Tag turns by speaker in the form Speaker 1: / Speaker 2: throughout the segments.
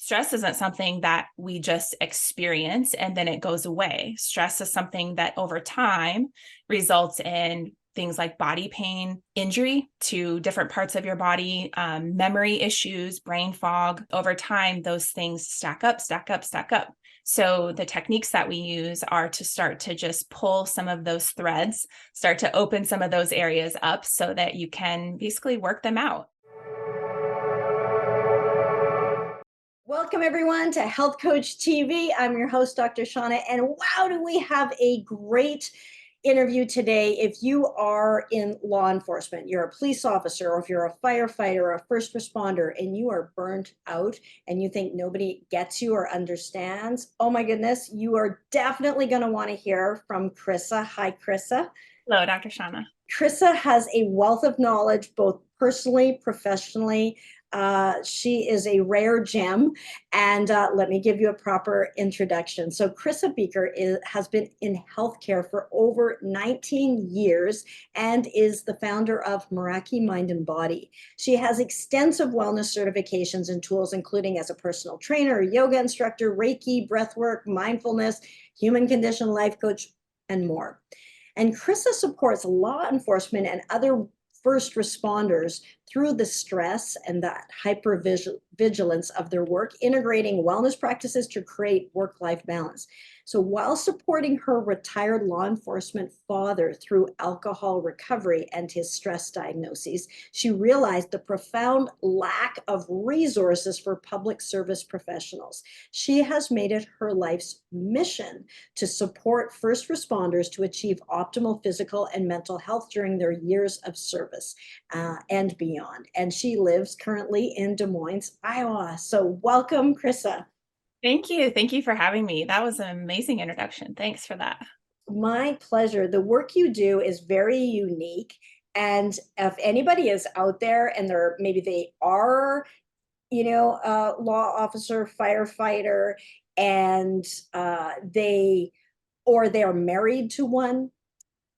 Speaker 1: stress isn't something that we just experience and then it goes away. Stress is something that over time results in things like body pain, injury to different parts of your body, memory issues, brain fog. Over time, those things stack up, stack up, stack up. So the techniques that we use are to start to just pull some of those threads, start to open some of those areas up so that you can basically work them out.
Speaker 2: Welcome, everyone, to Health Coach TV. I'm your host, Dr. Shaunna, and wow, do we have a great interview today. If you are in law enforcement, you're a police officer, or if you're a firefighter or a first responder, and you are burnt out and you think nobody gets you or understands, oh my goodness, you are definitely going to want to hear from Krissa. Hi, Krissa.
Speaker 1: Hello, Dr. Shaunna.
Speaker 2: Krissa has a wealth of knowledge, both personally, professionally. She is a rare gem. And let me give you a proper introduction. So, Krissa Beeker has been in healthcare for over 19 years and is the founder of Meraki Mind and Body. She has extensive wellness certifications and tools, including as a personal trainer, yoga instructor, Reiki, breathwork, mindfulness, human condition life coach, and more. And Krissa supports law enforcement and other first responders through the stress and that hypervigilance of their work, integrating wellness practices to create work-life balance. So while supporting her retired law enforcement father through alcohol recovery and his stress diagnoses, she realized the profound lack of resources for public service professionals. She has made it her life's mission to support first responders to achieve optimal physical and mental health during their years of service and beyond. And she lives currently in Des Moines, Iowa. So welcome, Krissa.
Speaker 1: Thank you. Thank you for having me. That was an amazing introduction. Thanks for that.
Speaker 2: My pleasure. The work you do is very unique. And if anybody is out there and maybe they are, a law officer, firefighter, and they're married to one,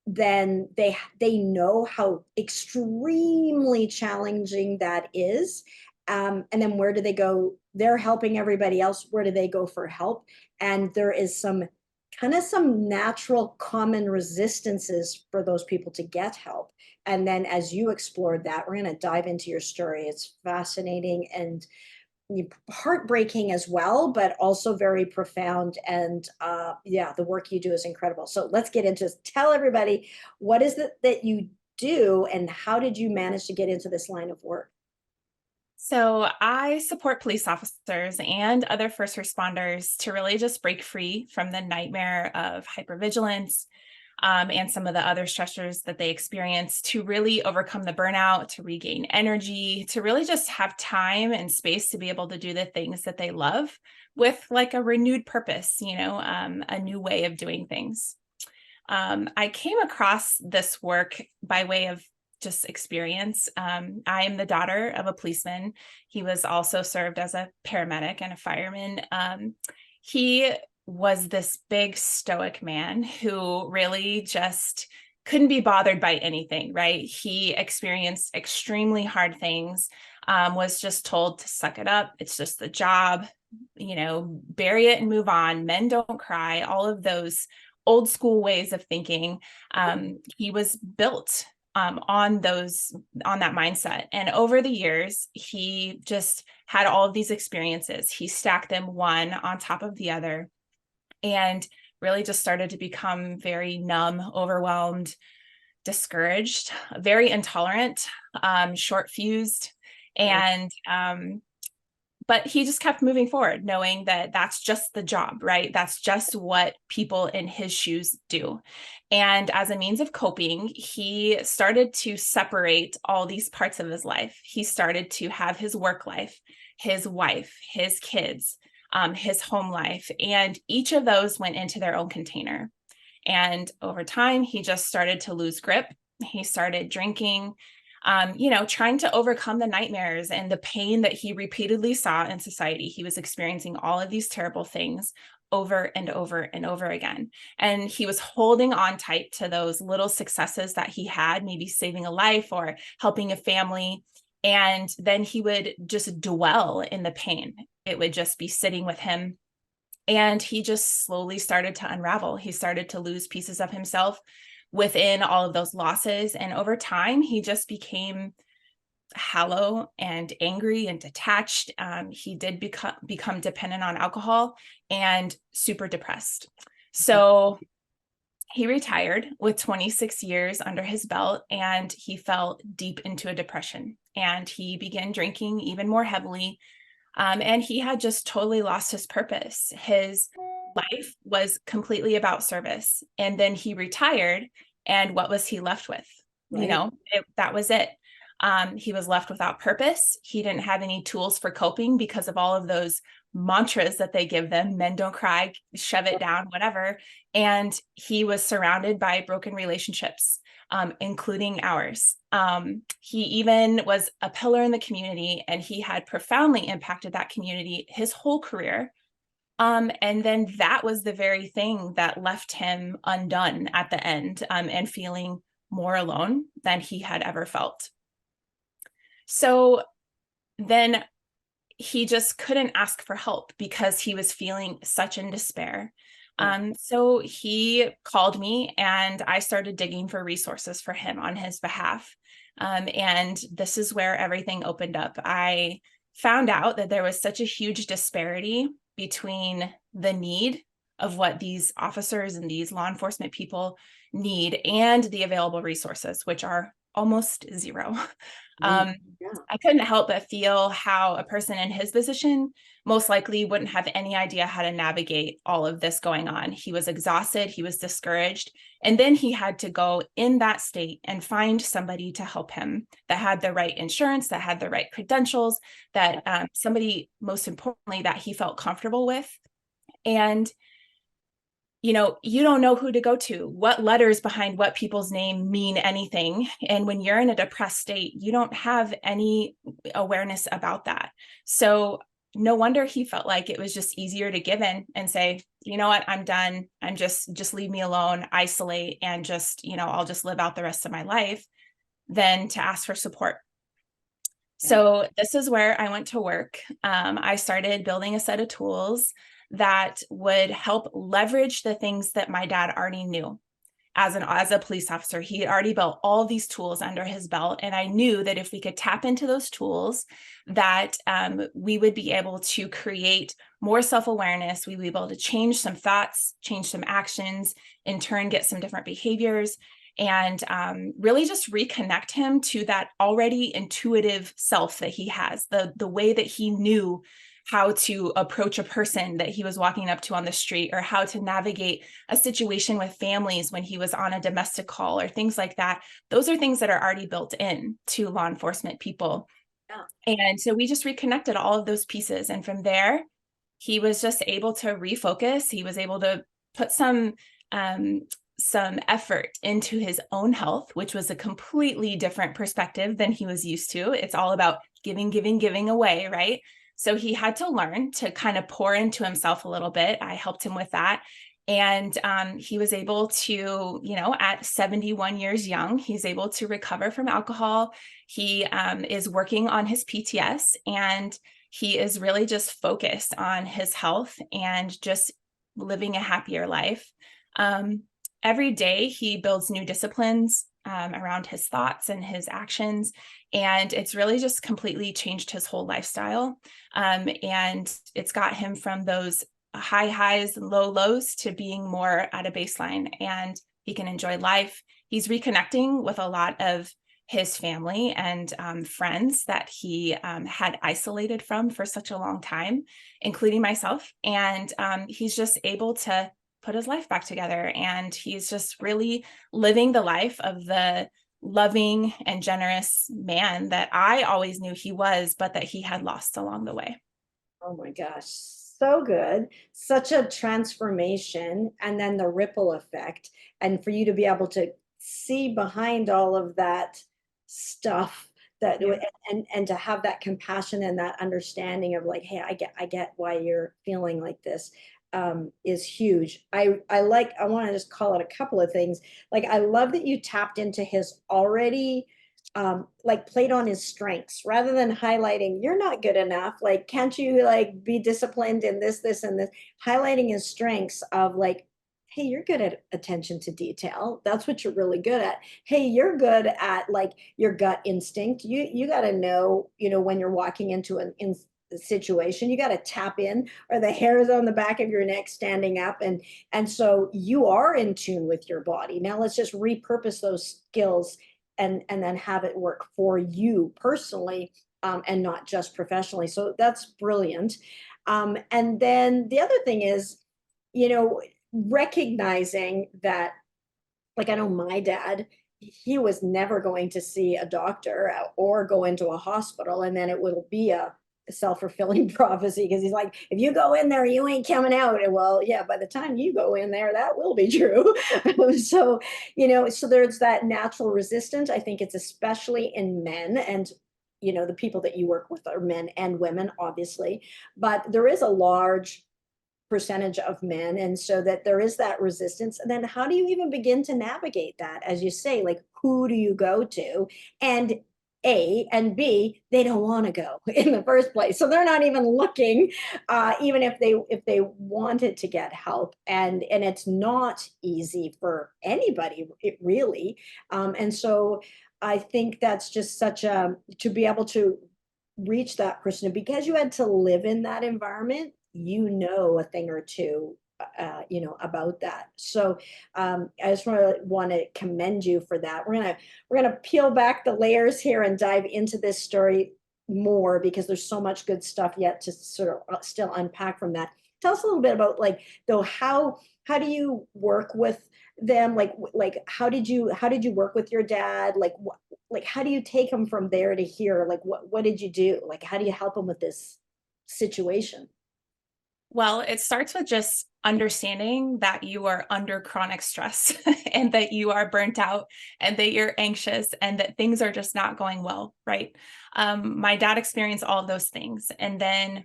Speaker 2: then they know how extremely challenging that is. And then where do they go? They're helping everybody else. Where do they go for help? And there is some natural common resistances for those people to get help. And then as you explored that, we're going to dive into your story. It's fascinating and heartbreaking as well, but also very profound. And yeah, the work you do is incredible. So let's get into this. Tell everybody, what is it that you do and how did you manage to get into this line of work?
Speaker 1: So I support police officers and other first responders to really just break free from the nightmare of hypervigilance and some of the other stressors that they experience, to really overcome the burnout, to regain energy, to really just have time and space to be able to do the things that they love with like a renewed purpose, a new way of doing things. I came across this work by way of just experience. I am the daughter of a policeman. He was also served as a paramedic and a fireman. He was this big stoic man who really just couldn't be bothered by anything, right? He experienced extremely hard things, was just told to suck it up. It's just the job, bury it and move on. Men don't cry, all of those old school ways of thinking. He was built on that mindset. And over the years, he just had all of these experiences. He stacked them one on top of the other and really just started to become very numb, overwhelmed, discouraged, very intolerant, short fused. And but he just kept moving forward, knowing that that's just the job, right? That's just what people in his shoes do. And as a means of coping, he started to separate all these parts of his life. He started to have his work life, his wife, his kids, his home life, and each of those went into their own container. And over time, he just started to lose grip. He started drinking, trying to overcome the nightmares and the pain that he repeatedly saw in society. He was experiencing all of these terrible things over and over and over again. And he was holding on tight to those little successes that he had, maybe saving a life or helping a family. And then he would just dwell in the pain. It would just be sitting with him. And he just slowly started to unravel. He started to lose pieces of himself within all of those losses. And over time, he just became hollow and angry and detached. He did become dependent on alcohol and super depressed. So he retired with 26 years under his belt, and he fell deep into a depression, and he began drinking even more heavily. And he had just totally lost his purpose. His life was completely about service. And then he retired, and what was he left with?
Speaker 2: Right.
Speaker 1: That was it. He was left without purpose. He didn't have any tools for coping because of all of those mantras that they give them: men don't cry, shove it down, whatever. And he was surrounded by broken relationships, including ours. He even was a pillar in the community, and he had profoundly impacted that community his whole career. And then that was the very thing that left him undone at the end, and feeling more alone than he had ever felt. So then he just couldn't ask for help because he was feeling such in despair. So he called me, and I started digging for resources for him on his behalf. And this is where everything opened up. I found out that there was such a huge disparity between the need of what these officers and these law enforcement people need and the available resources, which are almost zero.
Speaker 2: Yeah.
Speaker 1: I couldn't help but feel how a person in his position most likely wouldn't have any idea how to navigate all of this going on. He was exhausted, he was discouraged, and then he had to go in that state and find somebody to help him that had the right insurance, that had the right credentials, that somebody, most importantly, that he felt comfortable with. And you don't know who to go to. What letters behind what people's name mean anything. And when you're in a depressed state, you don't have any awareness about that. So no wonder he felt like it was just easier to give in and say, you know what, I'm done. I'm just leave me alone, isolate, and just, I'll just live out the rest of my life, than to ask for support. So this is where I went to work. I started building a set of tools that would help leverage the things that my dad already knew as a police officer. He had already built all these tools under his belt, and I knew that if we could tap into those tools, that we would be able to create more self-awareness. We would be able to change some thoughts, change some actions, in turn get some different behaviors, and really just reconnect him to that already intuitive self that he has, the way that he knew how to approach a person that he was walking up to on the street, or how to navigate a situation with families when he was on a domestic call, or things like that. Those are things that are already built in to law enforcement people. Yeah. And so we just reconnected all of those pieces. And from there, he was just able to refocus. He was able to put some effort into his own health, which was a completely different perspective than he was used to. It's all about giving, giving, giving away, right? So he had to learn to kind of pour into himself a little bit. I helped him with that. And he was able to, at 71 years young, he's able to recover from alcohol. He is working on his PTS, and he is really just focused on his health and just living a happier life. Every day he builds new disciplines around his thoughts and his actions. And it's really just completely changed his whole lifestyle. And it's got him from those high highs and low lows to being more at a baseline, and he can enjoy life. He's reconnecting with a lot of his family and friends that he had isolated from for such a long time, including myself. And he's just able to put his life back together. And he's just really living the life of the loving and generous man that I always knew he was, but that he had lost along the way.
Speaker 2: Oh my gosh, so good. Such a transformation, and then the ripple effect. And for you to be able to see behind all of that stuff, that
Speaker 1: Yeah.
Speaker 2: and to have that compassion and that understanding of like, hey, I get why you're feeling like this, is huge. I want to just call it a couple of things. Like, I love that you tapped into his already like played on his strengths rather than highlighting you're not good enough, like can't you like be disciplined in this and this, highlighting his strengths of like, hey, you're good at attention to detail, that's what you're really good at. Hey, you're good at like your gut instinct, you got to know, when you're walking into an in situation, you got to tap in, or the hairs on the back of your neck standing up, and so you are in tune with your body. Now let's just repurpose those skills and then have it work for you personally, and not just professionally. So that's brilliant. And then the other thing is, you know, recognizing that, like, I know my dad, he was never going to see a doctor or go into a hospital, and then it will be a self-fulfilling prophecy, because he's like, if you go in there, you ain't coming out. And well, yeah, by the time you go in there, that will be true. So, so there's that natural resistance. I think it's especially in men, and the people that you work with are men and women, obviously, but there is a large percentage of men, and so that there is that resistance. And then how do you even begin to navigate that? As you say, like, who do you go to? And A and B, they don't want to go in the first place, so they're not even looking, even if they wanted to get help. And it's not easy for anybody, it really. And so I think that's just such a, to be able to reach that person, because you had to live in that environment, a thing or two, about that. So I just want to commend you for that. We're gonna peel back the layers here and dive into this story more, because there's so much good stuff yet to sort of still unpack from that. Tell us a little bit about, like, though, how do you work with them? Like how did you work with your dad? Like how do you take him from there to here? Like what did you do? Like how do you help him with this situation?
Speaker 1: Well, it starts with just understanding that you are under chronic stress and that you are burnt out and that you're anxious and that things are just not going well, right? My dad experienced all of those things. And then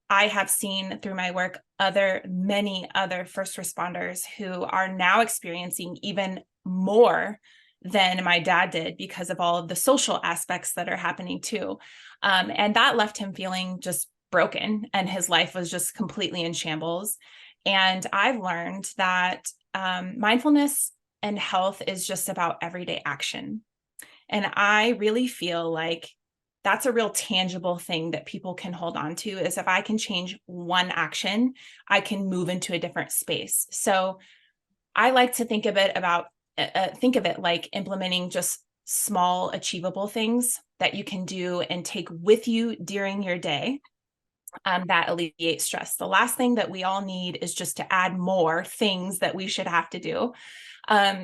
Speaker 1: I have seen through my work many other first responders who are now experiencing even more than my dad did because of all of the social aspects that are happening too. And that left him feeling just broken, and his life was just completely in shambles. And I've learned that mindfulness and health is just about everyday action. And I really feel like that's a real tangible thing that people can hold on to, is if I can change one action, I can move into a different space. So I like to think of it like implementing just small achievable things that you can do and take with you during your day, that alleviate stress. The last thing that we all need is just to add more things that we should have to do.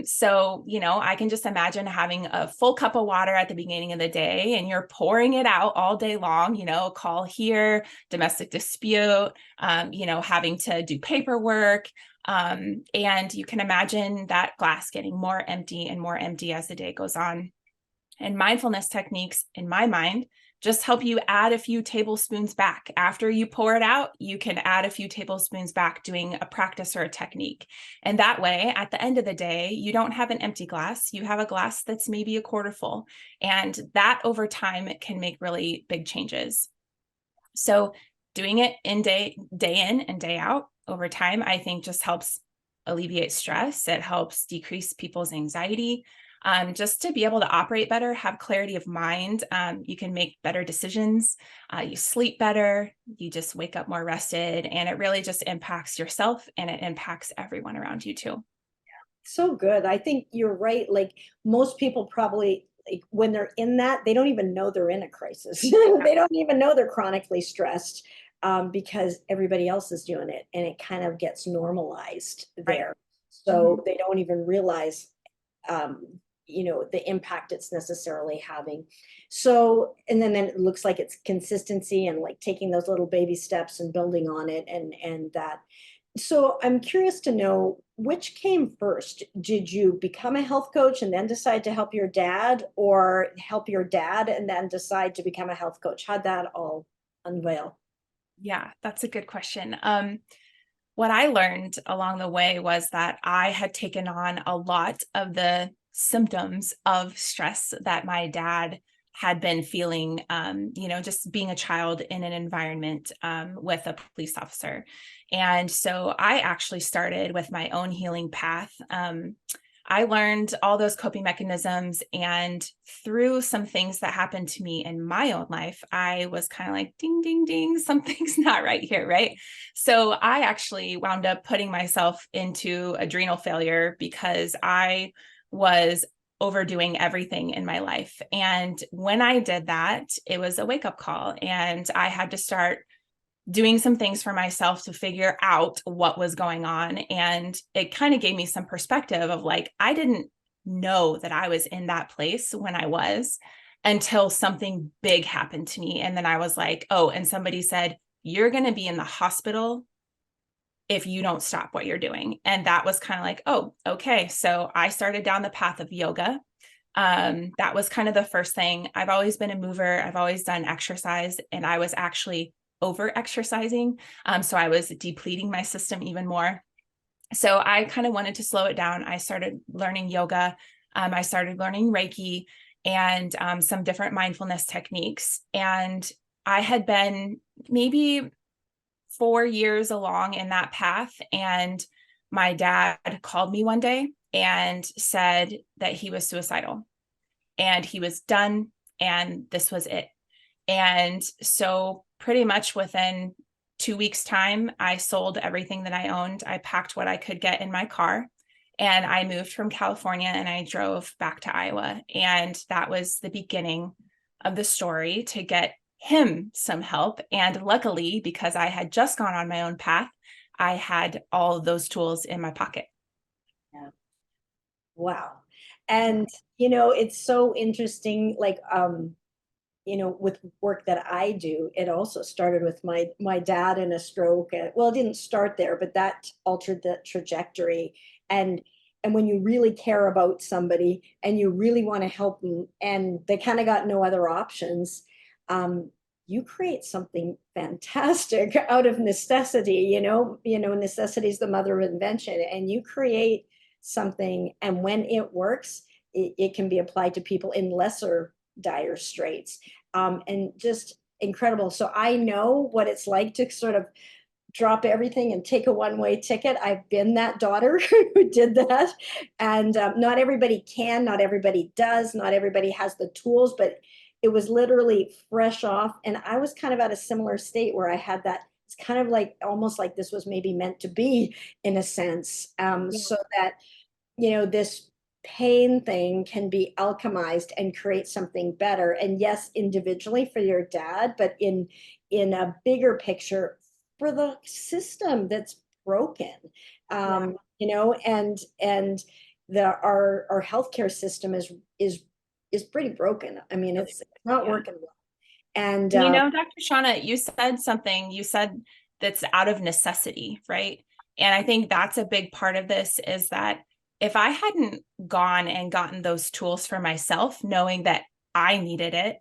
Speaker 1: So, I can just imagine having a full cup of water at the beginning of the day and you're pouring it out all day long, call here, domestic dispute, having to do paperwork. And you can imagine that glass getting more empty and more empty as the day goes on. And mindfulness techniques, in my mind, just help you add a few tablespoons back. After you pour it out, you can add a few tablespoons back, doing a practice or a technique. And that way, at the end of the day, you don't have an empty glass. You have a glass that's maybe a quarter full. And that over time, it can make really big changes. So doing it day in and day out over time, I think just helps alleviate stress. It helps decrease people's anxiety. Just to be able to operate better, have clarity of mind. You can make better decisions. You sleep better. You just wake up more rested, and it really just impacts yourself and it impacts everyone around you too.
Speaker 2: So good. I think you're right. Like, most people probably, like, when they're in that, they don't even know they're in a crisis. They don't even know they're chronically stressed, because everybody else is doing it, and it kind of gets normalized
Speaker 1: Right.
Speaker 2: there.
Speaker 1: Mhm.
Speaker 2: So they don't even realize, um, the impact it's necessarily having. So, and then it looks like it's consistency and like taking those little baby steps and building on it, and that. So I'm curious to know, which came first. Did you become a health coach and then decide to help your dad, or help your dad and then decide to become a health coach? How'd that all unveil?
Speaker 1: Yeah, that's a good question. What I learned along the way was that I had taken on a lot of the symptoms of stress that my dad had been feeling, just being a child in an environment with a police officer. And so I actually started with my own healing path. I learned all those coping mechanisms, and through some things that happened to me in my own life, I was kind of like, ding, ding, ding, something's not right here, right? So I actually wound up putting myself into adrenal failure because I was overdoing everything in my life. And when I did that, it was a wake up call, and I had to start doing some things for myself to figure out what was going on. And it kind of gave me some perspective of like, I didn't know that I was in that place when I was, until something big happened to me. And then I was like, oh, and somebody said, you're going to be in the hospital if you don't stop what you're doing. And that was kind of like, oh, okay. So I started down the path of yoga. That was kind of the first thing. I've always been a mover. I've always done exercise, and I was actually over exercising. So I was depleting my system even more. So I kind of wanted to slow it down. I started learning yoga. I started learning Reiki and some different mindfulness techniques. And I had been maybe 4 years along in that path. And my dad called me one day and said that he was suicidal and he was done. And this was it. And so pretty much within 2 weeks' time, I sold everything that I owned. I packed what I could get in my car, and I moved from California and I drove back to Iowa. And that was the beginning of the story to get him some help. And luckily, because I had just gone on my own path, I had all of those tools in my pocket.
Speaker 2: Yeah. Wow. And, it's so interesting, like, with work that I do, it also started with my dad in a stroke. Well, it didn't start there, but that altered the trajectory. And when you really care about somebody and you really want to help them, and they kind of got no other options, you create something fantastic out of necessity. Necessity is the mother of invention, and you create something. And when it works, it can be applied to people in lesser dire straits, and just incredible. So I know what it's like to sort of drop everything and take a one-way ticket. I've been that daughter who did that. And not everybody can, not everybody does, not everybody has the tools, but it was literally fresh off. And I was kind of at a similar state where I had that. It's kind of like almost like this was maybe meant to be, in a sense,
Speaker 1: Yeah.
Speaker 2: so that this pain thing can be alchemized and create something better. And yes, individually for your dad, but in a bigger picture for the system that's broken.
Speaker 1: Yeah.
Speaker 2: And our healthcare system is pretty broken. I mean,
Speaker 1: Really.
Speaker 2: it's not
Speaker 1: Yeah.
Speaker 2: working well. And
Speaker 1: And Dr. Shaunna, you said something, you said that's out of necessity, right? And I think that's a big part of this, is that if I hadn't gone and gotten those tools for myself, knowing that I needed it,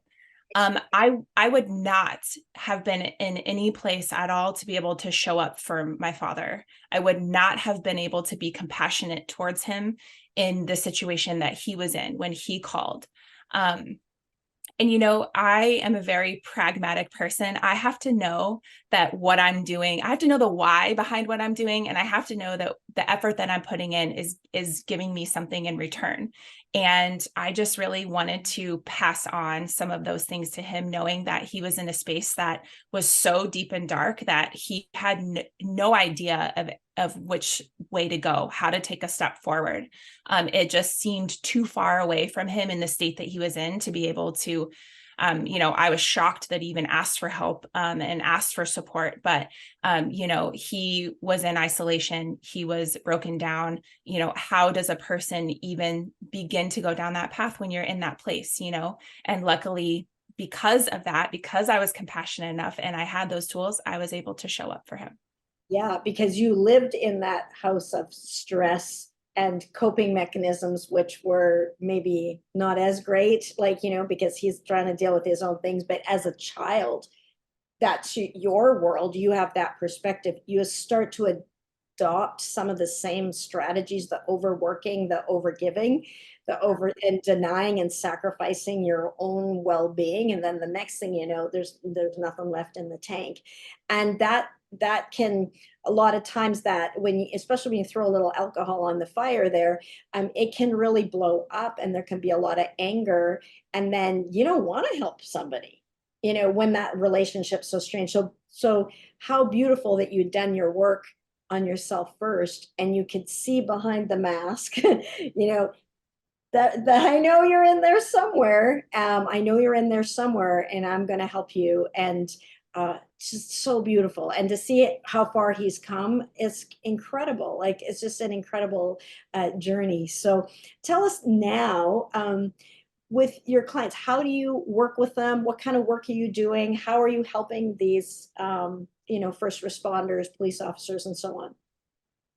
Speaker 1: I would not have been in any place at all to be able to show up for my father. I would not have been able to be compassionate towards him in the situation that he was in when he called. Um, and, I am a very pragmatic person. I have to know that what I'm doing, I have to know the why behind what I'm doing. And I have to know that the effort that I'm putting in is giving me something in return. And I just really wanted to pass on some of those things to him, knowing that he was in a space that was so deep and dark that he had no idea of which way to go, how to take a step forward. It just seemed too far away from him in the state that he was in to be able to, I was shocked that he even asked for help and asked for support. But, he was in isolation. He was broken down. How does a person even begin to go down that path when you're in that place, And luckily, because of that, because I was compassionate enough and I had those tools, I was able to show up for him.
Speaker 2: yeah, because you lived in that house of stress and coping mechanisms, which were maybe not as great, like, because he's trying to deal with his own things. But as a child, that's your world. You have that perspective. You start to adopt some of the same strategies, the overworking, the overgiving, the over and denying and sacrificing your own well-being. And then the next thing you know, there's nothing left in the tank. And that can, a lot of times, that when you, especially when you throw a little alcohol on the fire there, it can really blow up, and there can be a lot of anger, and then you don't want to help somebody, when that relationship's so strange. So how beautiful that you'd done your work on yourself first, and you could see behind the mask, that I know you're in there somewhere. I know you're in there somewhere, and I'm going to help you. And just so beautiful. And to see it, how far he's come, is incredible. Like, it's just an incredible journey. So tell us now, with your clients, how do you work with them? What kind of work are you doing? How are you helping these, first responders, police officers, and so on?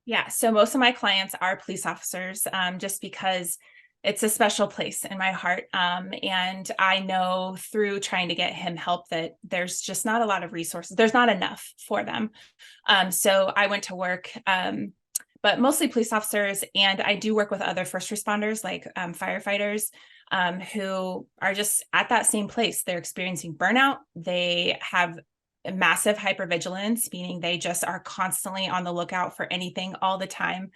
Speaker 1: Yeah, so most of my clients are police officers, just because it's a special place in my heart. And I know through trying to get him help that there's just not a lot of resources. There's not enough for them. So I went to work, but mostly police officers. And I do work with other first responders, like firefighters, who are just at that same place. They're experiencing burnout. They have massive hypervigilance, meaning they just are constantly on the lookout for anything all the time.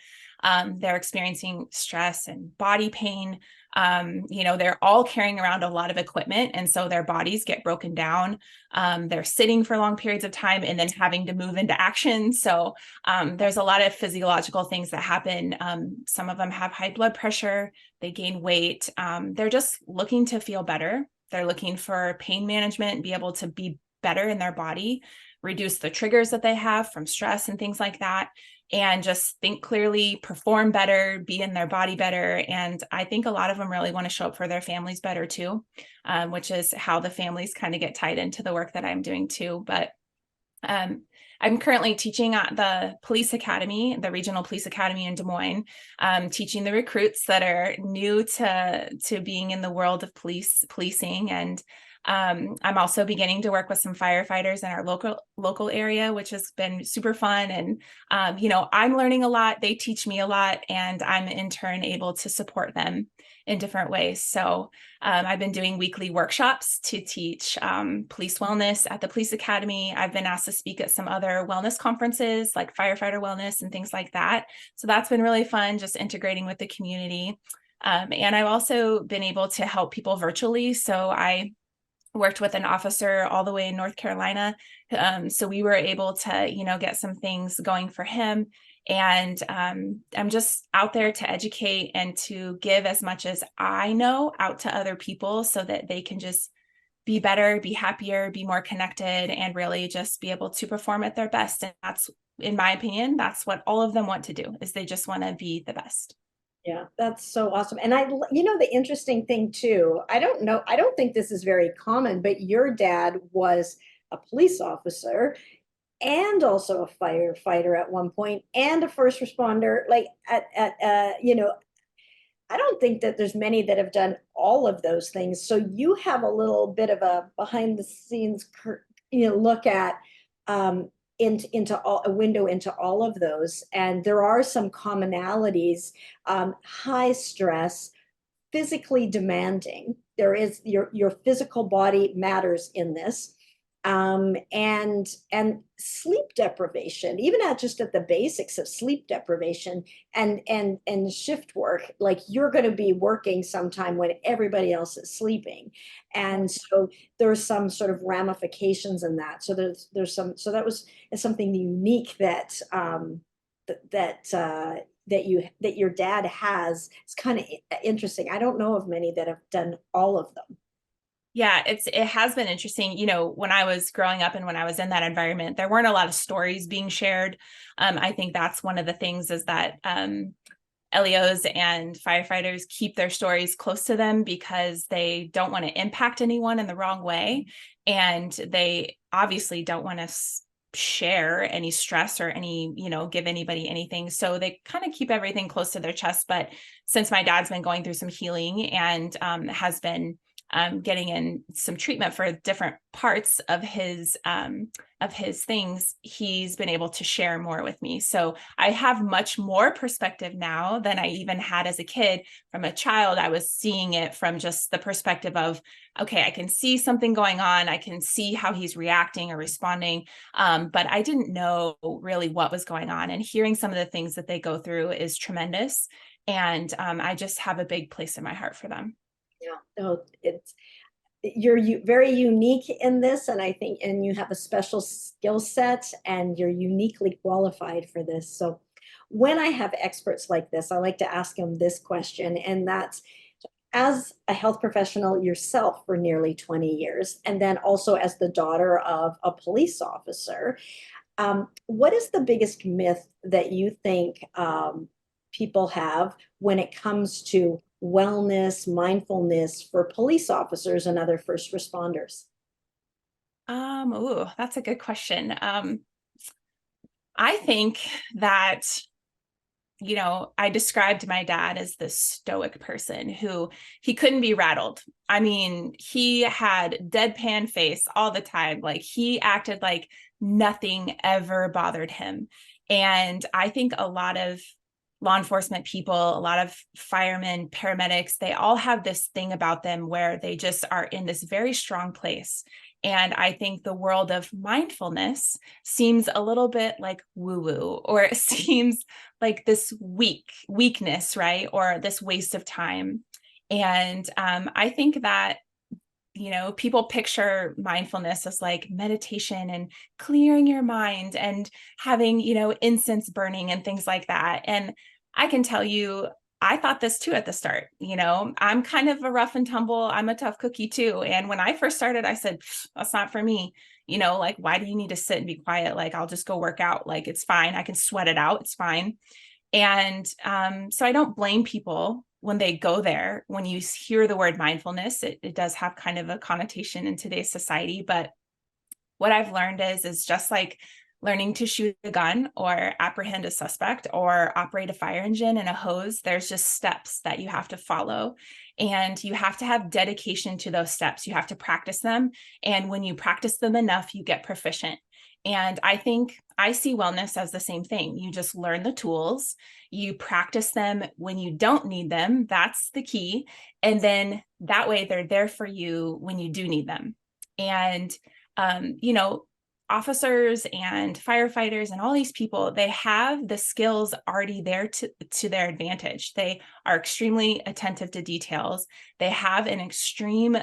Speaker 1: They're experiencing stress and body pain. They're all carrying around a lot of equipment, and so their bodies get broken down. They're sitting for long periods of time and then having to move into action. So there's a lot of physiological things that happen. Some of them have high blood pressure, they gain weight. They're just looking to feel better. They're looking for pain management, be able to be better in their body, reduce the triggers that they have from stress and things like that, and just think clearly, perform better, be in their body better. And I think a lot of them really want to show up for their families better too, which is how the families kind of get tied into the work that I'm doing too. But I'm currently teaching at the police academy, the regional police academy in Des Moines, teaching the recruits that are new to being in the world of policing. And I'm also beginning to work with some firefighters in our local area, which has been super fun. And I'm learning a lot. They teach me a lot, and I'm in turn able to support them in different ways. So I've been doing weekly workshops to teach police wellness at the police academy. I've been asked to speak at some other wellness conferences, like firefighter wellness and things like that. So that's been really fun, just integrating with the community. And I've also been able to help people virtually. So I worked with an officer all the way in North Carolina. So we were able to, get some things going for him. And I'm just out there to educate and to give as much as I know out to other people so that they can just be better, be happier, be more connected, and really just be able to perform at their best. And that's, in my opinion, that's what all of them want to do, is they just want to be the best.
Speaker 2: Yeah, that's so awesome. And the interesting thing too, I don't think this is very common, but your dad was a police officer and also a firefighter at one point, and a first responder. Like, I don't think that there's many that have done all of those things. So you have a little bit of a behind the scenes, look at, into a window into all of those. And there are some commonalities: high stress, physically demanding. There is your physical body matters in this. And sleep deprivation, even at the basics of sleep deprivation, and shift work. Like, you're going to be working sometime when everybody else is sleeping, and so there's some sort of ramifications in that. So there's some, so that was something unique that that your dad has. It's kind of interesting. I don't know of many that have done all of them.
Speaker 1: Yeah, it has been interesting. When I was growing up and when I was in that environment, there weren't a lot of stories being shared. I think that's one of the things, is that LEOs and firefighters keep their stories close to them because they don't want to impact anyone in the wrong way. And they obviously don't want to share any stress or any, give anybody anything. So they kind of keep everything close to their chest. But since my dad's been going through some healing and has been getting in some treatment for different parts of his things, he's been able to share more with me. So I have much more perspective now than I even had as a kid. From a child, I was seeing it from just the perspective of, okay, I can see something going on. I can see how he's reacting or responding. But I didn't know really what was going on. And hearing some of the things that they go through is tremendous. And I just have a big place in my heart for them.
Speaker 2: Yeah, no, it's you're very unique in this, and I think, and you have a special skill set, and you're uniquely qualified for this. So, when I have experts like this, I like to ask them this question, and that's, as a health professional yourself for nearly 20 years, and then also as the daughter of a police officer, what is the biggest myth that you think people have when it comes to wellness, mindfulness for police officers and other first responders?
Speaker 1: Ooh, that's a good question. I think that, I described my dad as this stoic person who he couldn't be rattled. I mean, he had deadpan face all the time. Like he acted like nothing ever bothered him. And I think a lot of law enforcement people, a lot of firemen, paramedics, they all have this thing about them where they just are in this very strong place. And I think the world of mindfulness seems a little bit like woo woo, or it seems like this weakness, right? Or this waste of time. And I think that, people picture mindfulness as like meditation and clearing your mind and having, incense burning and things like that. And I can tell you, I thought this too at the start. I'm kind of a rough and tumble. I'm a tough cookie too. And when I first started, I said, that's not for me. Like, why do you need to sit and be quiet? Like, I'll just go work out. Like, it's fine. I can sweat it out. It's fine. And so I don't blame people when they go there. When you hear the word mindfulness, it does have kind of a connotation in today's society. But what I've learned is just like learning to shoot a gun or apprehend a suspect or operate a fire engine and a hose. There's just steps that you have to follow. And you have to have dedication to those steps. You have to practice them. And when you practice them enough, you get proficient. And I think I see wellness as the same thing. You just learn the tools, you practice them when you don't need them. That's the key. And then that way they're there for you when you do need them. And, officers and firefighters and all these people, they have the skills already there to their advantage. They are extremely attentive to details. They have an extreme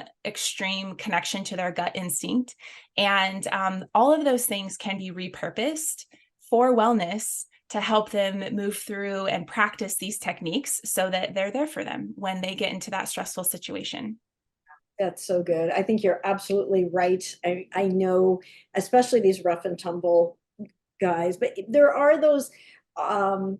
Speaker 1: connection to their gut instinct. And all of those things can be repurposed for wellness to help them move through and practice these techniques so that they're there for them when they get into that stressful situation.
Speaker 2: That's so good. I think you're absolutely right. I know, especially these rough and tumble guys, but there are those um,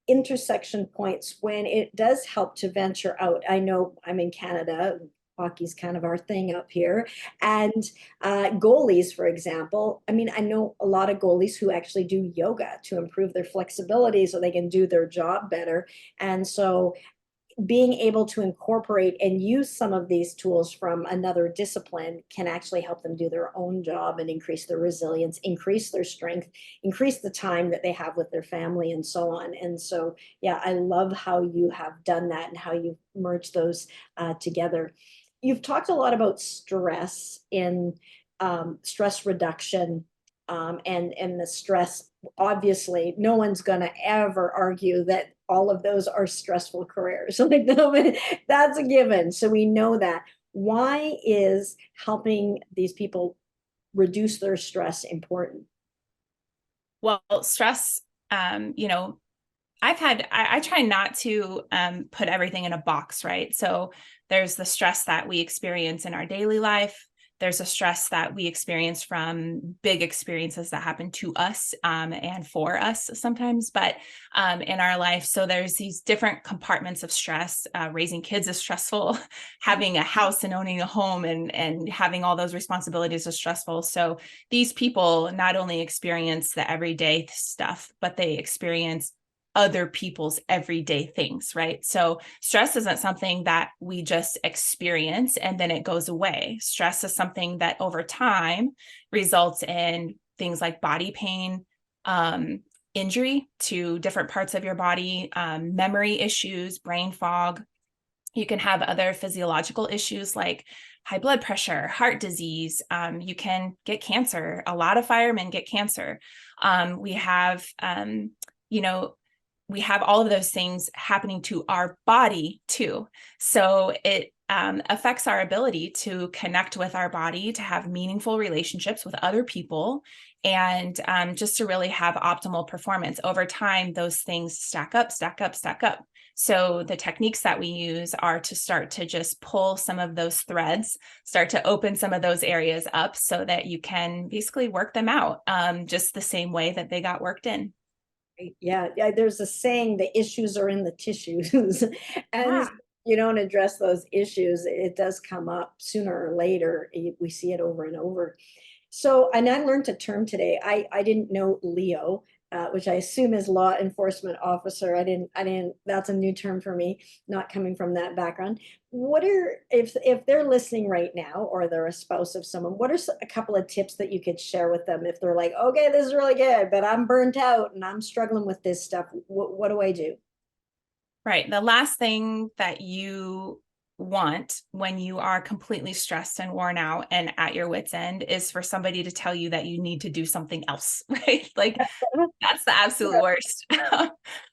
Speaker 2: intersection points when it does help to venture out. I know I'm in Canada. Hockey's kind of our thing up here. And goalies, for example, I mean, I know a lot of goalies who actually do yoga to improve their flexibility so they can do their job better. And so being able to incorporate and use some of these tools from another discipline can actually help them do their own job and increase their resilience, increase their strength, increase the time that they have with their family, and so on. And so, yeah, I love how you have done that and how you've merged those together. You've talked a lot about stress in stress reduction, and the stress. Obviously, no one's going to ever argue that all of those are stressful careers. Like, no, that's a given. So we know that. Why is helping these people reduce their stress important?
Speaker 1: Well, stress, I try not to put everything in a box, right? So there's the stress that we experience in our daily life. There's a stress that we experience from big experiences that happen to us and for us sometimes, but in our life. So there's these different compartments of stress. Raising kids is stressful. Having a house and owning a home and having all those responsibilities is stressful. So these people not only experience the everyday stuff, but they experience other people's everyday things, right? So stress isn't something that we just experience and then it goes away. Stress is something that over time results in things like body pain, injury to different parts of your body, memory issues, brain fog. You can have other physiological issues like high blood pressure, heart disease. You can get cancer. A lot of firemen get cancer. We have, you know, we have all of those things happening to our body too. So it affects our ability to connect with our body, to have meaningful relationships with other people, and just to really have optimal performance. Over time, those things stack up, stack up, stack up. So the techniques that we use are to start to just pull some of those threads, start to open some of those areas up so that you can basically work them out just the same way that they got worked in.
Speaker 2: Yeah, yeah, there's a saying, the issues are in the tissues. And
Speaker 1: Yeah.
Speaker 2: you don't address those issues, it does come up sooner or later. We see it over and over. So, and I learned a term today. I didn't know Leo, which I assume is law enforcement officer. I didn't, that's a new term for me, not coming from that background. What are, if they're listening right now or they're a spouse of someone, what are a couple of tips that you could share with them if they're like, okay, this is really good, but I'm burnt out and I'm struggling with this stuff. What do I do?
Speaker 1: Right. The last thing that you want when you are completely stressed and worn out and at your wit's end is for somebody to tell you that you need to do something else, right? Like that's the absolute worst.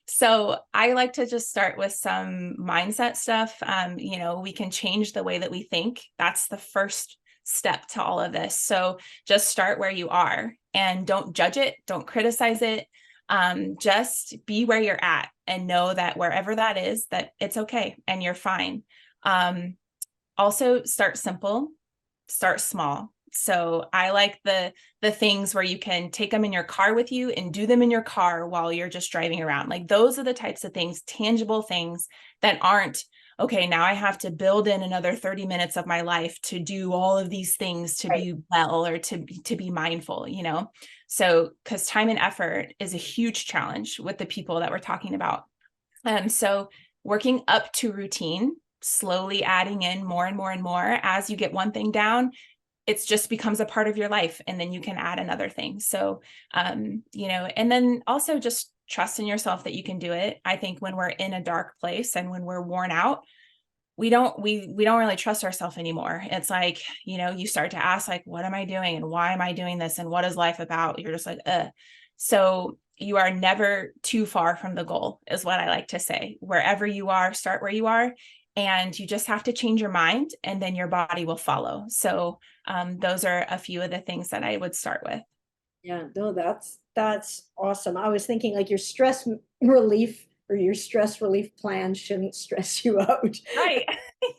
Speaker 1: So I like to just start with some mindset stuff. We can change the way that we think. That's the first step to all of this. So just start where you are and don't judge it, don't criticize it. Just be where you're at and know that wherever that is, that it's okay and you're fine. Um, Also start simple, start small. So I like the things where you can take them in your car with you and do them in your car while you're just driving around. Like those are the types of things, tangible things that aren't, okay, now I have to build in another 30 minutes of my life to do all of these things to
Speaker 2: Right.
Speaker 1: be well or to be mindful, you know? So, because time and effort is a huge challenge with the people that we're talking about. So working up to routine, slowly adding in more and more and more as you get one thing down, it just becomes a part of your life and then you can add another thing. So and then also just trust in yourself that you can do it. I think when we're in a dark place and when we're worn out, we don't really trust ourselves anymore. It's like, you start to ask like, what am I doing and why am I doing this and what is life about? You're just like, so you are never too far from the goal is what I like to say. Wherever you are, start where you are, and you just have to change your mind and then your body will follow. So those are a few of the things that I would start with.
Speaker 2: Yeah, no, that's awesome. I was thinking like your relief or your stress relief plan shouldn't stress you out.
Speaker 1: Right.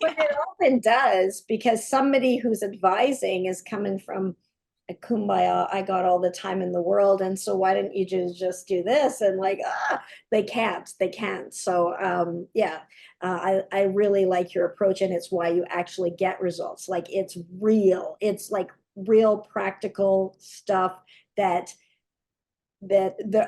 Speaker 2: But it
Speaker 1: Yeah.
Speaker 2: often does, because somebody who's advising is coming from a kumbaya, I got all the time in the world, and so why didn't you just do this? And like, they can't. So yeah, I really like your approach, and it's why you actually get results. Like it's real. It's like real practical stuff that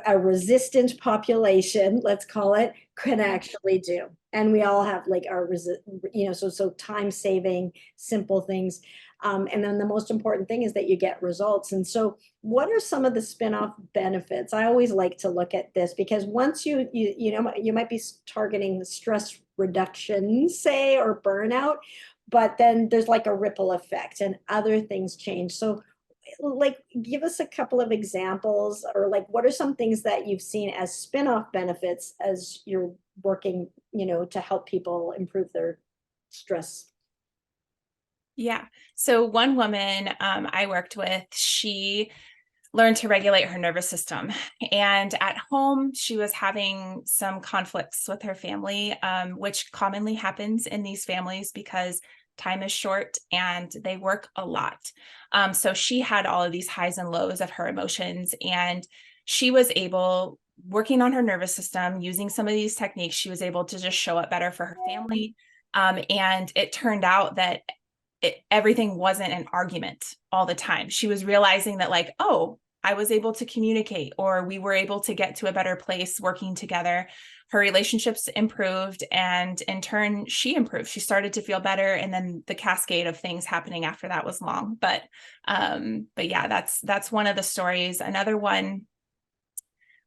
Speaker 2: a resistant population, let's call it, can actually do. And we all have like our so time saving, simple things. And then the most important thing is that you get results. And so, what are some of the spin-off benefits? I always like to look at this because once you might be targeting stress reduction, say, or burnout, but then there's like a ripple effect and other things change. So like give us a couple of examples, or like what are some things that you've seen as spin-off benefits as you're working, to help people improve their stress.
Speaker 1: Yeah. So one woman I worked with, she learned to regulate her nervous system. And at home, she was having some conflicts with her family, which commonly happens in these families because time is short and they work a lot. So she had all of these highs and lows of her emotions. And she was able, working on her nervous system, using some of these techniques, she was able to just show up better for her family. And it turned out that everything wasn't an argument all the time. She was realizing that like, oh, I was able to communicate, or we were able to get to a better place working together. Her relationships improved, and in turn, she improved. She started to feel better, and then the cascade of things happening after that was long. But yeah, that's one of the stories. Another one,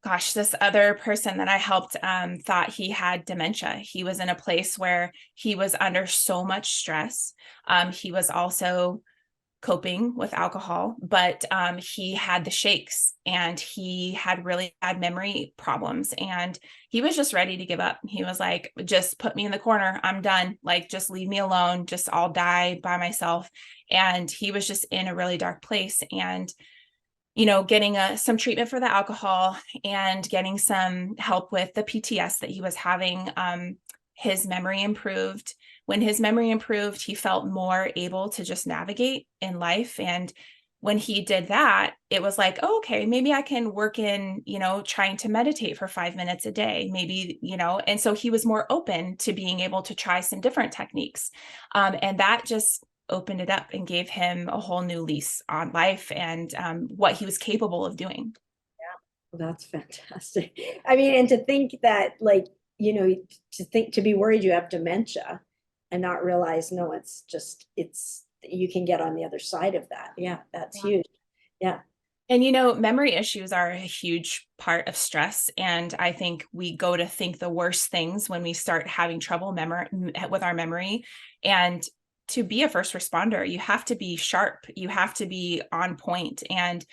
Speaker 1: gosh, this other person that I helped thought he had dementia. He was in a place where he was under so much stress. He was also coping with alcohol, but he had the shakes, and he had really bad memory problems, and he was just ready to give up. He was like, just put me in the corner. I'm done. Like, just leave me alone. Just I'll die by myself. And he was just in a really dark place. And getting some treatment for the alcohol and getting some help with the PTS that he was having, his memory improved. When his memory improved, he felt more able to just navigate in life. And when he did that, it was like, oh, okay, maybe I can work in, trying to meditate for 5 minutes a day, maybe, and so he was more open to being able to try some different techniques. And that just opened it up and gave him a whole new lease on life and what he was capable of doing.
Speaker 2: Well, that's fantastic. I mean, and to think that, like, to be worried you have dementia and not realize, no, it's you can get on the other side of that. Yeah, that's
Speaker 1: Yeah.
Speaker 2: huge. Yeah.
Speaker 1: And memory issues are a huge part of stress. And I think we go to think the worst things when we start having trouble with our memory. And to be a first responder, you have to be sharp, you have to be on point. And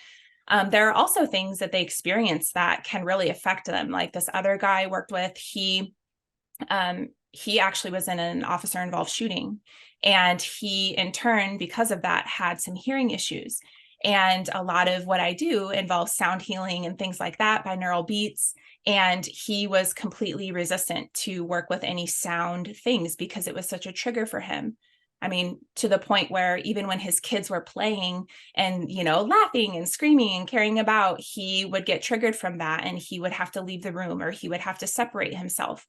Speaker 1: there are also things that they experience that can really affect them. Like this other guy I worked with, he actually was in an officer involved shooting. And he, in turn, because of that, had some hearing issues. And a lot of what I do involves sound healing and things like that, binaural beats. And he was completely resistant to work with any sound things because it was such a trigger for him. I mean, to the point where even when his kids were playing and, laughing and screaming and carrying about, he would get triggered from that, and he would have to leave the room, or he would have to separate himself.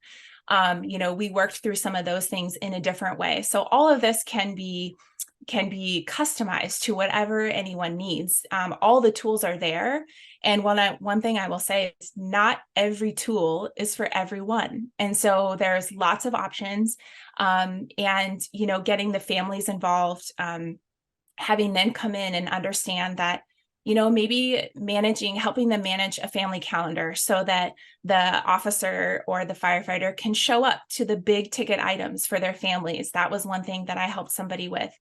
Speaker 1: We worked through some of those things in a different way. So all of this can be customized to whatever anyone needs. All the tools are there. And one thing I will say is not every tool is for everyone. And so there's lots of options. And getting the families involved, having them come in and understand that, maybe helping them manage a family calendar so that the officer or the firefighter can show up to the big ticket items for their families. That was one thing that I helped somebody with.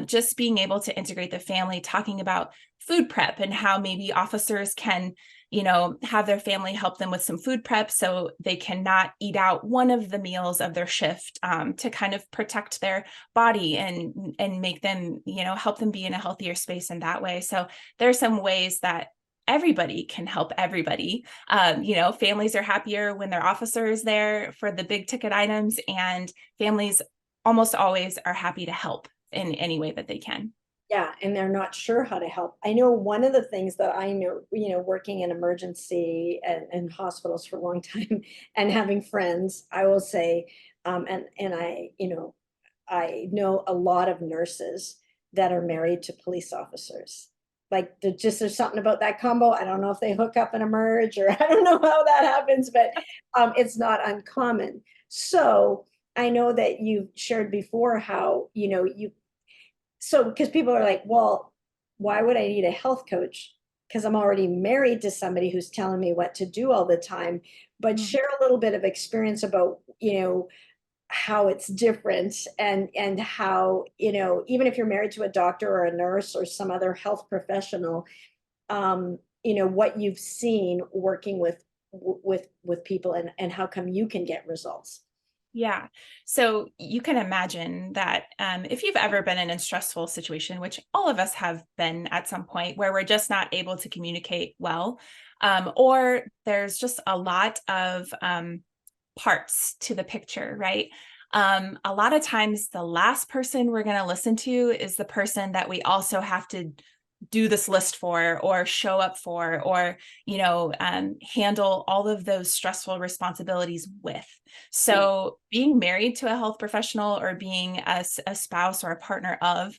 Speaker 1: Just being able to integrate the family, talking about food prep and how maybe officers can, have their family help them with some food prep so they cannot eat out one of the meals of their shift, to kind of protect their body and make them, help them be in a healthier space in that way. So there's some ways that everybody can help everybody. Families are happier when their officer is there for the big ticket items, and families almost always are happy to help in any way that they can.
Speaker 2: Yeah, and they're not sure how to help. I know one of the things that I know, working in emergency and hospitals for a long time and having friends, I will say, and I know a lot of nurses that are married to police officers. Like there's something about that combo. I don't know if they hook up and emerge, or I don't know how that happens, but it's not uncommon. So I know that you shared before how, so because people are like, well, why would I need a health coach? Because I'm already married to somebody who's telling me what to do all the time. But
Speaker 1: Mm.
Speaker 2: share a little bit of experience about, how it's different, and how, even if you're married to a doctor or a nurse or some other health professional, what you've seen working with people, and how come you can get results.
Speaker 1: Yeah. So you can imagine that if you've ever been in a stressful situation, which all of us have been at some point, where we're just not able to communicate well, or there's just a lot of parts to the picture, right? A lot of times, the last person we're going to listen to is the person that we also have to do this list for, or show up for, or, handle all of those stressful responsibilities with. So being married to a health professional, or being a spouse or a partner of,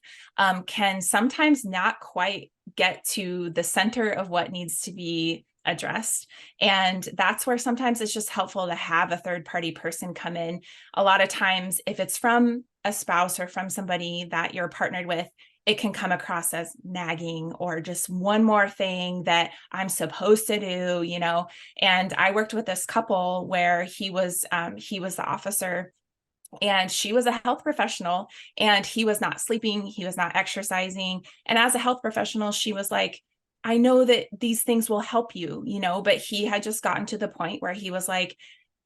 Speaker 1: can sometimes not quite get to the center of what needs to be addressed. And that's where sometimes it's just helpful to have a third party person come in. A lot of times, if it's from a spouse or from somebody that you're partnered with, it can come across as nagging, or just one more thing that I'm supposed to do, And I worked with this couple where he was the officer, and she was a health professional, and he was not sleeping, he was not exercising. And as a health professional, she was like, I know that these things will help you, but he had just gotten to the point where he was like,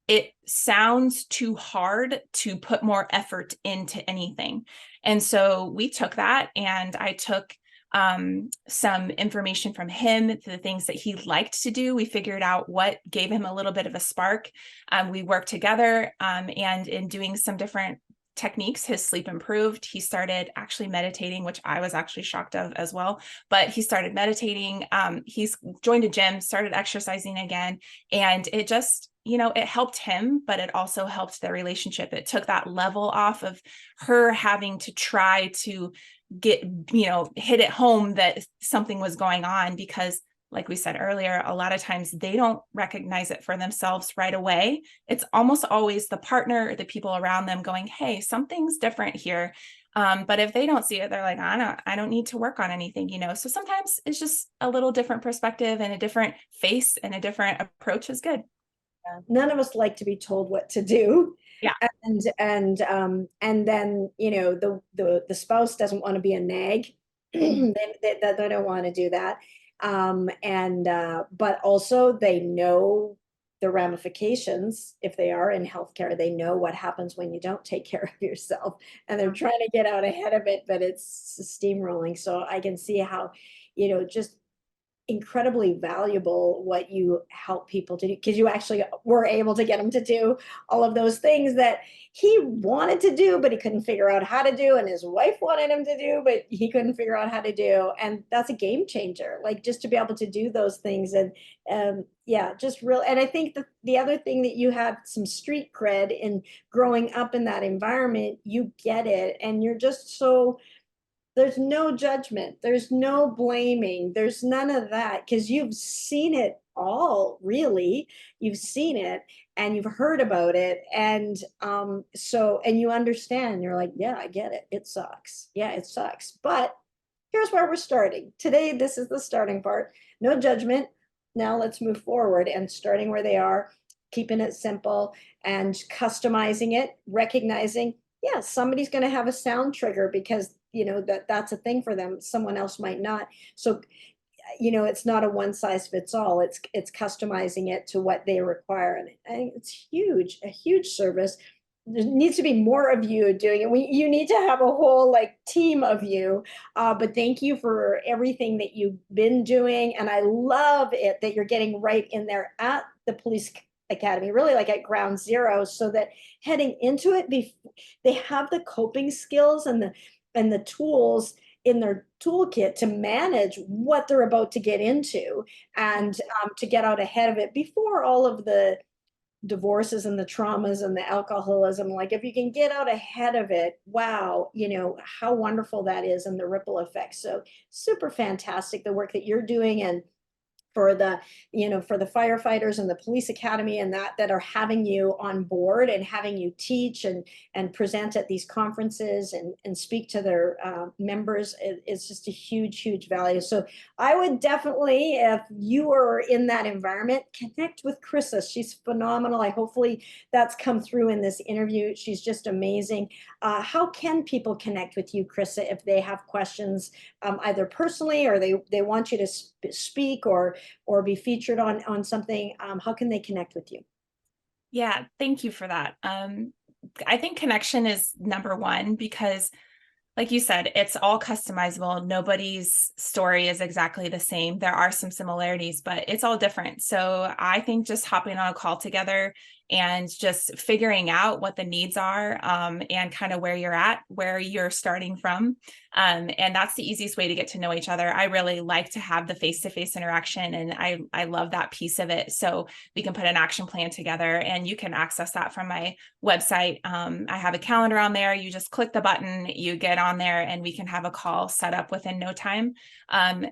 Speaker 1: it sounds too hard to put more effort into anything. And so we took that, and I took some information from him, the things that he liked to do. We figured out what gave him a little bit of a spark. We worked together, and in doing some different techniques, his sleep improved. He started actually meditating, which I was actually shocked of as well, but he started meditating. He's joined a gym, started exercising again, and it just, it helped him, but it also helped their relationship. It took that level off of her having to try to get, hit it home that something was going on, because like we said earlier, a lot of times they don't recognize it for themselves right away. It's almost always the partner or the people around them going, hey, something's different here. But if they don't see it, they're like, I don't need to work on anything, So sometimes it's just a little different perspective, and a different face and a different approach is good.
Speaker 2: None of us like to be told what to do.
Speaker 1: Yeah.
Speaker 2: And then, the spouse doesn't want to be a nag. They don't want to do that. But also they know the ramifications. If they are in healthcare, they know what happens when you don't take care of yourself, and they're trying to get out ahead of it, but it's steamrolling. So I can see how, just incredibly valuable what you help people to do, because you actually were able to get him to do all of those things that he wanted to do but he couldn't figure out how to do, and his wife wanted him to do but he couldn't figure out how to do. And that's a game changer, like, just to be able to do those things. And yeah, just real. And I think the other thing, that you have some street cred in growing up in that environment, you get it, and you're just so, there's no judgment, there's no blaming, there's none of that, because you've seen it all, really. You've seen it, and you've heard about it. And and you understand, you're like, yeah, I get it, it sucks, yeah, it sucks, but here's where we're starting today. This is the starting part. No judgment. Now let's move forward, and starting where they are, keeping it simple and customizing it, recognizing, yeah, somebody's going to have a sound trigger because that's a thing for them, someone else might not. So it's not a one size fits all. It's customizing it to what they require. And I think it's huge, a huge service. There needs to be more of you doing it. You need to have a whole, like, team of you. But thank you for everything that you've been doing, and I love it that you're getting right in there at the police academy, really like at ground zero, so that heading into it, they have the coping skills and the tools in their toolkit to manage what they're about to get into, and to get out ahead of it before all of the divorces and the traumas and the alcoholism. Like, if you can get out ahead of it, wow, how wonderful that is, and the ripple effect. So super fantastic, the work that you're doing. And for the firefighters and the police academy, and that are having you on board and having you teach and present at these conferences and speak to their members, it's just a huge value. So I would definitely, if you are in that environment, connect with Krissa. She's phenomenal. Hopefully that's come through in this interview. She's just amazing. How can people connect with you, Krissa, if they have questions, either personally, or they want you to speak, or be featured on something? How can they connect with you?
Speaker 1: Yeah, thank you for that. I think connection is number one, because like you said, it's all customizable. Nobody's story is exactly the same. There are some similarities, but it's all different. So I think just hopping on a call together and just figuring out what the needs are, and kind of where you're at, where you're starting from. And that's the easiest way to get to know each other. I really like to have the face-to-face interaction, and I love that piece of it. So we can put an action plan together, and you can access that from my website. I have a calendar on there. You just click the button, you get on there, and we can have a call set up within no time. And,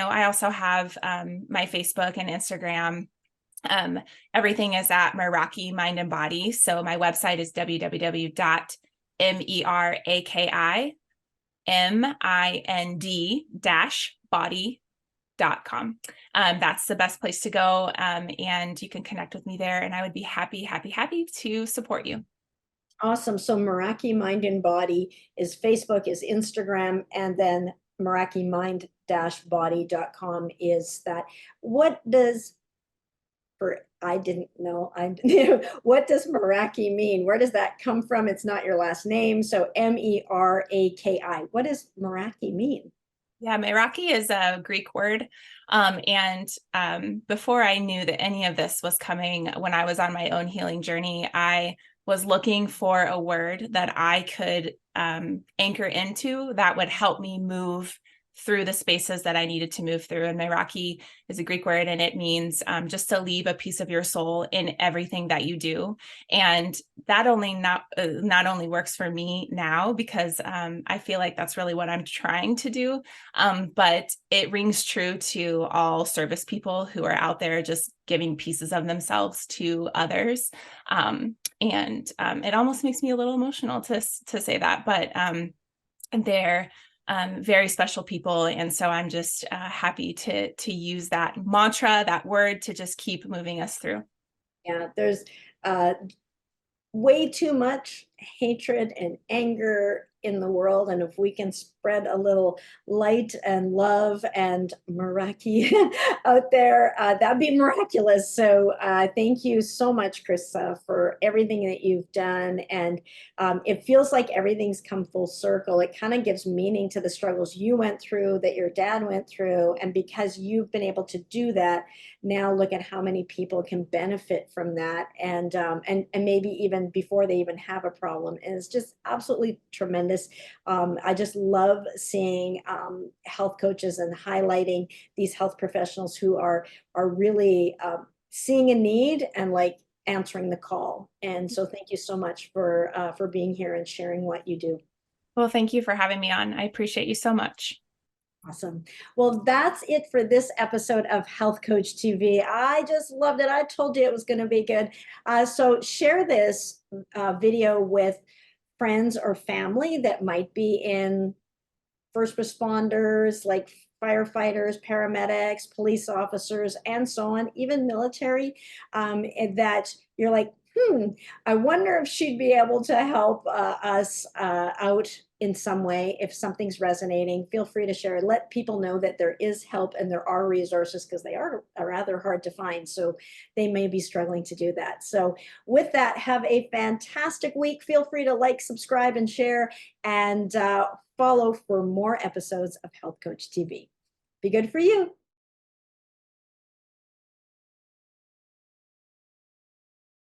Speaker 1: I also have my Facebook and Instagram. Everything is at Meraki Mind and Body. So my website is www.merakimind-body.com. That's the best place to go. And you can connect with me there, and I would be happy to support you.
Speaker 2: Awesome. So Meraki Mind and Body is Facebook, is Instagram, and then merakimind-body.com is that. What does, I didn't know, what does Meraki mean? Where does that come from? It's not your last name. So Meraki. What does Meraki mean?
Speaker 1: Yeah, Meraki is a Greek word. And before I knew that any of this was coming, when I was on my own healing journey, I was looking for a word that I could anchor into that would help me move through the spaces that I needed to move through. And Meraki is a Greek word, and it means just to leave a piece of your soul in everything that you do. And that not only works for me now, because I feel like that's really what I'm trying to do, but it rings true to all service people who are out there just giving pieces of themselves to others. And it almost makes me a little emotional to say that, but they're very special people. And so I'm just happy to use that mantra, that word, to just keep moving us through.
Speaker 2: Yeah, there's way too much hatred and anger in the world. And if we can spread a little light and love and Meraki out there, that'd be miraculous. So thank you so much, Krissa, for everything that you've done. And it feels like everything's come full circle. It kind of gives meaning to the struggles you went through, that your dad went through. And because you've been able to do that, now look at how many people can benefit from that. And maybe even before they even have a problem. And it's just absolutely tremendous. I just love seeing health coaches and highlighting these health professionals who are really seeing a need and like answering the call. And so thank you so much for being here and sharing what you do.
Speaker 1: Well, thank you for having me on. I appreciate you so much.
Speaker 2: Awesome. Well, that's it for this episode of Health Coach TV. I just loved it. I told you it was going to be good. So share this video with friends or family that might be in first responders, like firefighters, paramedics, police officers, and so on, even military, and that you're like, I wonder if she'd be able to help us out in some way. If something's resonating, feel free to share. Let people know that there is help and there are resources, because they are rather hard to find. So they may be struggling to do that. So with that, have a fantastic week. Feel free to like, subscribe, and share, and follow for more episodes of Health Coach TV. Be good for you.